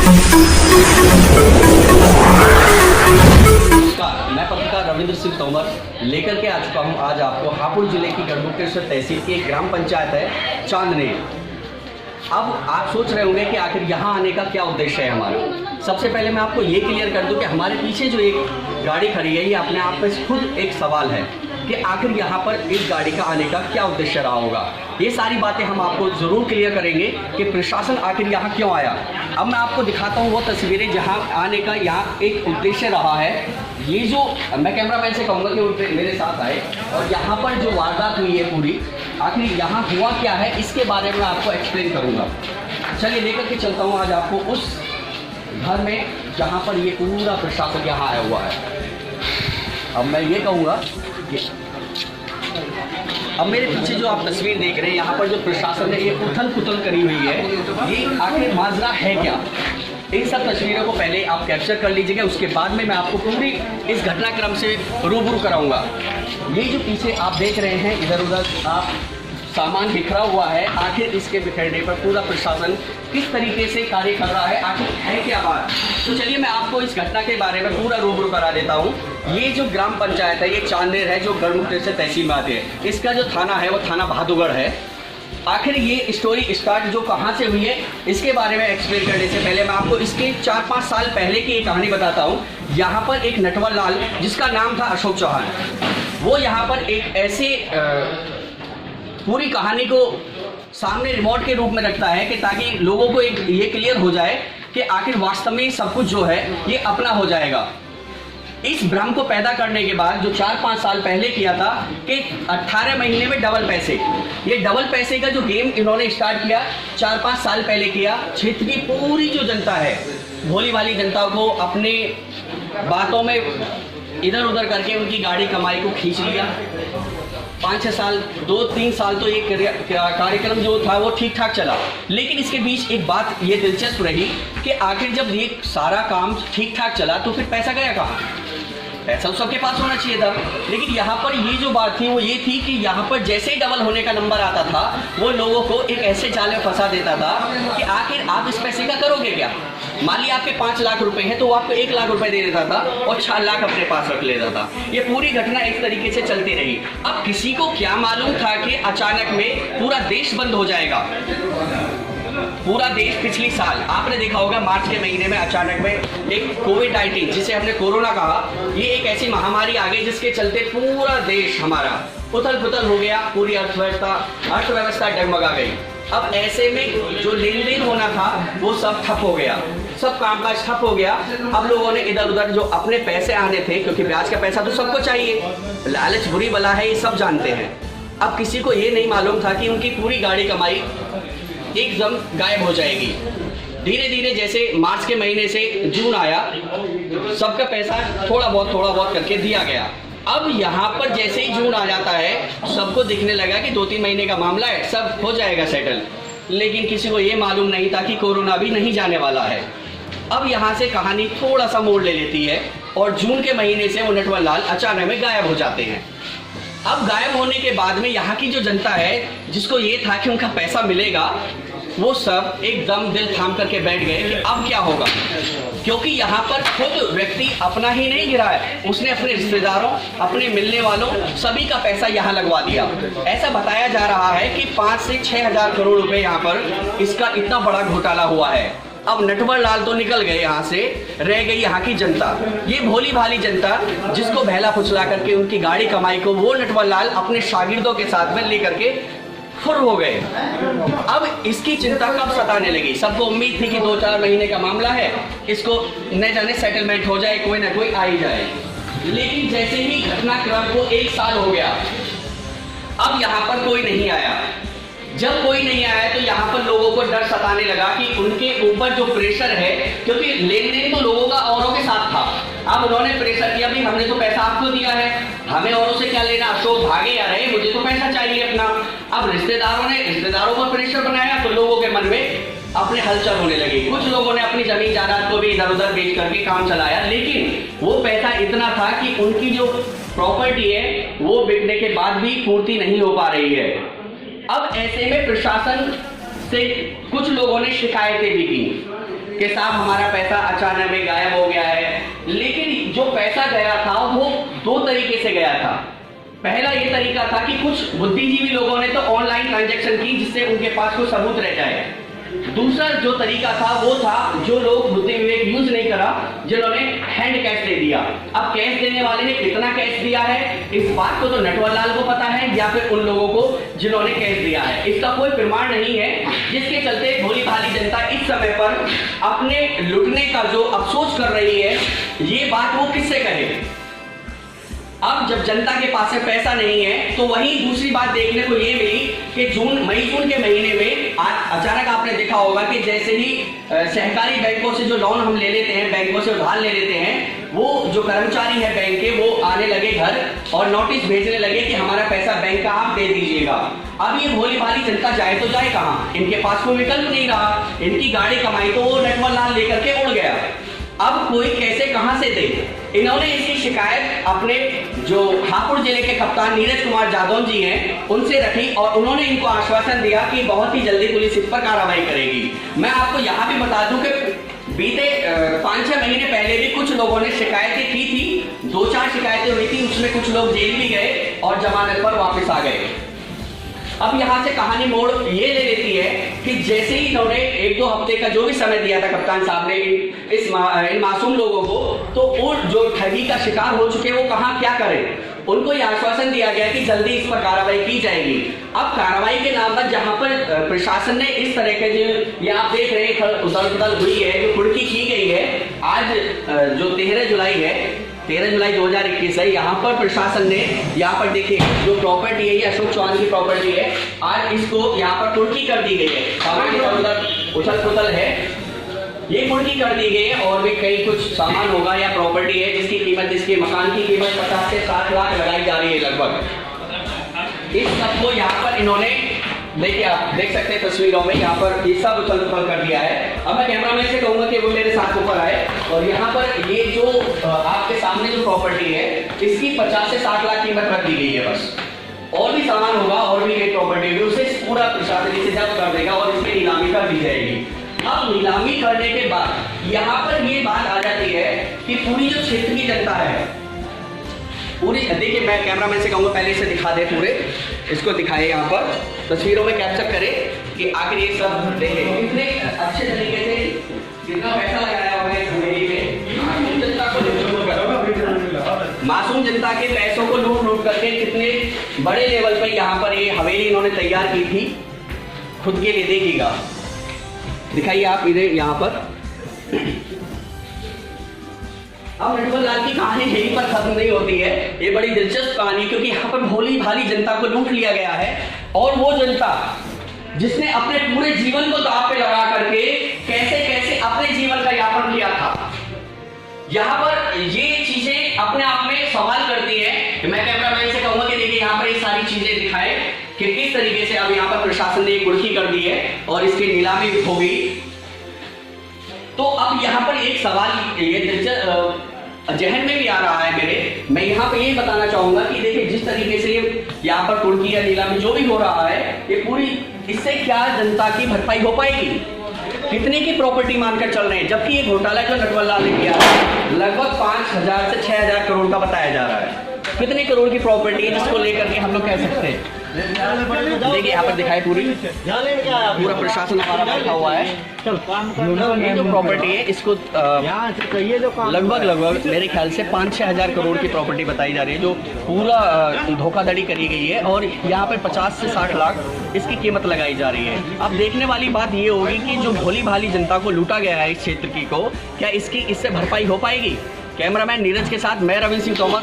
नमस्कार, मैं पत्रकार रविंद्र सिंह तोमर लेकर के आ चुका हूं आज आपको हापुड़ जिले की गढ़मुक्तेश्वर तहसील की एक ग्राम पंचायत है चांदनेर। अब आप सोच रहे होंगे कि आखिर यहाँ आने का क्या उद्देश्य है हमारा। सबसे पहले मैं आपको ये क्लियर कर दूं कि हमारे पीछे जो एक गाड़ी खड़ी है ये अपने आप में खुद एक सवाल है कि आखिर यहाँ पर इस गाड़ी का आने का क्या उद्देश्य रहा होगा। ये सारी बातें हम आपको ज़रूर क्लियर करेंगे कि प्रशासन आखिर यहाँ क्यों आया। अब मैं आपको दिखाता हूँ वो तस्वीरें जहाँ आने का यहाँ एक उद्देश्य रहा है। ये जो मैं कैमरामैन से कहूँगा कि उनसे मेरे साथ आए और यहाँ पर जो वारदात हुई है पूरी, आखिर यहाँ हुआ क्या है इसके बारे में आपको एक्सप्लेन करूँगा। चलिए लेकर के चलता हूँ आज आपको उस घर में जहाँ पर ये पूरा प्रशासन यहाँ आया हुआ है। अब मैं ये कहूँगा कि अब मेरे पीछे जो आप तस्वीर देख रहे हैं यहाँ पर जो प्रशासन ने ये उथल पुथल करी हुई है, ये आखिर माजरा है क्या। इन सब तस्वीरों को पहले आप कैप्चर कर लीजिएगा, उसके बाद में मैं आपको पूरी इस घटनाक्रम से रूबरू कराऊंगा। ये जो पीछे आप देख रहे हैं इधर उधर आप सामान बिखरा हुआ है, आखिर इसके बिखरने पर पूरा प्रशासन किस तरीके से कार्य कर रहा है, आखिर है क्या बात। तो चलिए मैं आपको इस घटना के बारे में पूरा रूबरू करा देता हूँ। ये जो ग्राम पंचायत है ये चांदनेर है जो गढ़मुक्तेश्वर तहसील में आती है। इसका जो थाना है वो थाना बहादुरगढ़ है। आखिर ये स्टोरी स्टार्ट जो कहाँ से हुई है इसके बारे में एक्सप्लेन करने से पहले मैं आपको इसके 4-5 साल पहले की एक कहानी बताता हूँ। यहाँ पर एक नटवर लाल जिसका नाम था अशोक चौहान, वो यहाँ पर एक ऐसे पूरी कहानी को सामने रिमोट के रूप में रखता है कि ताकि लोगों को एक ये क्लियर हो जाए कि आखिर वास्तव में सब कुछ जो है ये अपना हो जाएगा। इस भ्रम को पैदा करने के बाद जो 4-5 साल पहले किया था कि 18 महीने में डबल पैसे, ये डबल पैसे का जो गेम इन्होंने स्टार्ट किया 4-5 साल पहले किया। क्षेत्र की पूरी जो जनता है, भोली भाली जनता को अपने बातों में इधर उधर करके उनकी गाड़ी कमाई को खींच लिया। 5-6 साल 2-3 साल तो ये कार्यक्रम जो था वो ठीक ठाक चला, लेकिन इसके बीच एक बात ये दिलचस्प रही कि आखिर जब ये सारा काम ठीक ठाक चला तो फिर पैसा गया कहाँ। पैसा सबके पास होना चाहिए था, लेकिन यहाँ पर ये जो बात थी वो ये थी कि यहाँ पर जैसे ही डबल होने का नंबर आता था वो लोगों को एक ऐसे जाल में फंसा देता था कि आखिर आप इस पैसे का करोगे क्या। मान लिया आपके 5 लाख रुपए हैं तो वो आपको 1 लाख रुपए दे देता था और 4 लाख अपने पास रख लेता था। ये पूरी घटना इस तरीके से चलती रही। अब किसी को क्या मालूम था कि अचानक में पूरा देश बंद हो जाएगा। पूरा देश पिछली साल आपने देखा होगा मार्च के महीने में अचानक में एक कोविड-19 जिसे हमने कोरोना कहा, ये एक ऐसी महामारी आ गई जिसके चलते पूरा देश हमारा उथल पुथल हो गया, पूरी अर्थव्यवस्था डगमगा गई। अब ऐसे में जो लेन देन होना था वो सब ठप हो गया, सब कामकाज ठप हो गया। अब लोगों ने इधर उधर जो अपने पैसे आने थे, क्योंकि ब्याज का पैसा तो सबको चाहिए, लालच बुरी बला है ये सब जानते हैं। अब किसी को ये नहीं मालूम था कि उनकी पूरी गाड़ी कमाई एकदम गायब हो जाएगी। धीरे धीरे जैसे मार्च के महीने से जून आया, सबका पैसा थोड़ा बहुत करके दिया गया। अब यहाँ पर जैसे ही जून आ जाता है सबको दिखने लगा कि 2-3 महीने का मामला है, सब हो जाएगा सेटल, लेकिन किसी को ये मालूम नहीं था कि कोरोना भी नहीं जाने वाला है। अब यहाँ से कहानी थोड़ा सा मोड़ ले लेती है और जून के महीने से वो नटवर लाल अचानक में गायब हो जाते हैं। अब गायब होने के बाद में यहाँ की जो जनता है जिसको ये था कि उनका पैसा मिलेगा, वो सब एकदम दिल थाम करके बैठ गए कि अब क्या होगा, क्योंकि यहाँ पर खुद व्यक्ति अपना ही नहीं गिरा है, उसने अपने रिश्तेदारों, अपने मिलने वालों सभी का पैसा यहाँ लगवा दिया। ऐसा बताया जा रहा है कि 5 से 6 हजार करोड़ रुपए यहाँ पर इसका इतना बड़ा घोटाला हुआ है। अब नटवर लाल तो निकल गए यहाँ से, रह गई यहाँ की जनता, ये भोली भाली जनता जिसको बहला फुसला करके उनकी गाड़ी कमाई को वो नटवर लाल अपने शागिर्दों के साथ में लेकर के फुर हो गए। अब इसकी चिंता कब सताने लगी, सबको उम्मीद थी कि 2-4 महीने का मामला है, इसको न जाने सेटलमेंट हो जाए, कोई ना कोई आ ही जाए। लेकिन जैसे ही घटनाक्रम को 1 साल हो गया, अब यहाँ पर कोई नहीं आया। जब कोई नहीं आया तो यहाँ पर लोगों को डर सताने लगा कि उनके ऊपर जो प्रेशर है, क्योंकि लेन देन तो लोगों का औरों के साथ था। अब उन्होंने प्रेशर किया, भाई हमने तो पैसा आपको दिया है, हमें औरों से क्या लेना, अशोक भागे या रहे, मुझे तो पैसा चाहिए अपना। अब रिश्तेदारों पर प्रेशर बनाया तो लोगों के मन में अपने हलचल होने लगी। कुछ लोगों ने अपनी जमीन जायदाद को भी इधर उधर बेच करके काम चलाया, लेकिन वो पैसा इतना था कि उनकी जो प्रॉपर्टी है वो बिकने के बाद भी पूर्ति नहीं हो पा रही है। अब ऐसे में प्रशासन से कुछ लोगों ने शिकायतें भी की कि साहब हमारा पैसा अचानक में गायब हो गया है। लेकिन जो पैसा गया था वो दो तरीके से गया था। पहला ये तरीका था कि कुछ बुद्धिजीवी लोगों ने तो ऑनलाइन ट्रांजैक्शन की जिससे उनके पास कोई सबूत रह जाए। दूसरा जो तरीका था वो था जो लोग बुद्धि विवेक यूज नहीं करा, जिन्होंने हैंड कैश दे दिया। अब कैश देने वाले ने कितना कैश दिया है इस बात को तो नटवर लाल को पता है या फिर उन लोगों को जिन्होंने कैश दिया है, इसका कोई प्रमाण नहीं है। जिसके चलते भोली भाली जनता इस समय पर अपने लुटने का जो अफसोस कर रही है, ये बात वो किससे कहे। अब जब जनता के पास में पैसा नहीं है तो वहीं दूसरी बात देखने को ये मिली कि मई जून के महीने में अचानक आपने देखा होगा कि जैसे ही सहकारी बैंकों से जो लोन हम ले लेते हैं, बैंकों से उधार ले लेते हैं, वो जो कर्मचारी है बैंक के वो आने लगे घर और नोटिस भेजने लगे कि हमारा पैसा बैंक का आप दे दीजिएगा। अब ये भोली भाली जनता जाए तो जाए कहाँ, इनके पास कोई विकल्प नहीं रहा। इनकी गाड़ी कमाई तो वो नटवर लाल लेकर के उड़ गया। अब कोई कैसे कहां से दे। इन्होंने इसकी शिकायत अपने जो हापुड़ जिले के कप्तान नीरज कुमार जादौन जी हैं उनसे रखी और उन्होंने इनको आश्वासन दिया कि बहुत ही जल्दी पुलिस इस पर कार्रवाई करेगी। मैं आपको यहाँ भी बता दूं कि बीते 5-6 महीने पहले भी कुछ लोगों ने शिकायतें की थी, 2-4 शिकायतें हुई थी, उसमें कुछ लोग जेल भी गए और जमानत पर वापस आ गए। अब यहाँ से कहानी मोड़ ये ले लेती है कि जैसे ही इन्होंने 1-2 हफ्ते का जो भी समय दिया था कप्तान साहब ने इन मासूम लोगों को, तो वो जो ठगी का शिकार हो चुके वो कहाँ क्या करें। उनको ये आश्वासन दिया गया कि जल्दी इस पर कार्रवाई की जाएगी। अब कार्रवाई के नाम पर जहाँ पर प्रशासन ने इस तरह के जो ये आप देख रहे हैं उथल पुथल हुई है, जो कुर्की की गई है, आज जो 13 जुलाई है 13 जुलाई 2021 है, यहाँ पर प्रशासन ने यहाँ पर देखिए जो प्रॉपर्टी है ये अशोक चौहान की प्रॉपर्टी है, आज इसको यहाँ पर कुर्की कर दी गई है। सामान उछल पुथल है, ये कुर्की कर दी गई है और भी कई कुछ सामान होगा या प्रॉपर्टी है जिसकी कीमत, इसके मकान की कीमत 50 से 60 लाख लगाई जा रही है लगभग। इस सब को यहाँ पर इन्होंने देखिए, आप देख सकते हैं तस्वीरों में, यहाँ पर ये सब उछल पुथल कर दिया है। अब मैं कैमरामैन से कहूंगा कि वो मेरे साथ ऊपर आए और यहाँ पर ये जो आपके सामने जो प्रॉपर्टी है इसकी 50 से 60 लाख कीमत रख दी गई है। बस और भी सामान होगा और भी एक प्रॉपर्टी होगी, उसे पूरा प्रशासन इसे जब्त कर देगा और इसकी नीलामी कर दी जाएगी। अब नीलामी करने के बाद यहाँ पर ये बात आ जाती है कि पूरी जो क्षेत्र की जनता है पूरी, देखिए मैं कैमरामैन से कहूँगा पहले इसे दिखा दे, पूरे इसको दिखाए, यहाँ पर तस्वीरों में कैप्चर करे कि आखिर ये सब देखे कितने अच्छे तरीके से कितना पैसा लगाया हुआ है इस हवेली में। मासूम जनता के पैसों को लूट करके कितने बड़े लेवल पर यहाँ पर ये हवेली इन्होंने तैयार की थी खुद के लिए। देखिएगा, दिखाइए आप इधर यहाँ पर। अब नटवर लाल की कहानी यहीं पर खत्म नहीं होती है, ये बड़ी दिलचस्प कहानी, क्योंकि यहाँ पर भोली भाली जनता को लूट लिया गया है और वो जनता जिसने अपने पूरे जीवन को दांव पे लगा करके कैसे कैसे अपने जीवन का यापन किया था। यहाँ पर ये चीजें अपने आप में सवाल करती है। मैं कैमरामैन से कहूंगा कि देखिए यहाँ पर ये सारी चीजें दिखाए कि किस तरीके से अब यहाँ पर प्रशासन ने कुर्की कर दी है और इसकी नीलामी हो गई। तो अब यहाँ पर एक सवाल ये दिलचस्प जहन में भी आ रहा है मेरे, मैं यहाँ पे ये बताना चाहूंगा कि देखिए जिस तरीके से यहाँ पर कुर्की या नीलामी जो भी हो रहा है, ये पूरी, इससे क्या जनता की भरपाई हो पाएगी? कितने की प्रॉपर्टी मानकर चल रहे हैं, जबकि ये घोटाला जो नटवर लाल ने किया है लगभग 5000 से 6000 करोड़ का बताया जा रहा है। कितने करोड़ की प्रॉपर्टी है जिसको लेकर के हम लोग कह सकते हैं। देखिए यहाँ पर दिखाए पूरा प्रशासन हमारा बैठा हुआ है। ये जो प्रॉपर्टी है इसको लगभग मेरे ख्याल से 5-6 हजार करोड़ की प्रॉपर्टी बताई जा रही है, जो पूरा धोखाधड़ी करी गई है और यहाँ पर 50 से 60 लाख इसकी कीमत लगाई जा रही है। अब देखने वाली बात ये होगी कि जो भोली भाली जनता को लूटा गया है इस क्षेत्र की को, क्या इससे भरपाई हो पाएगी? कैमरामैन नीरज के साथ मैं रविंद्र सिंह तोमर।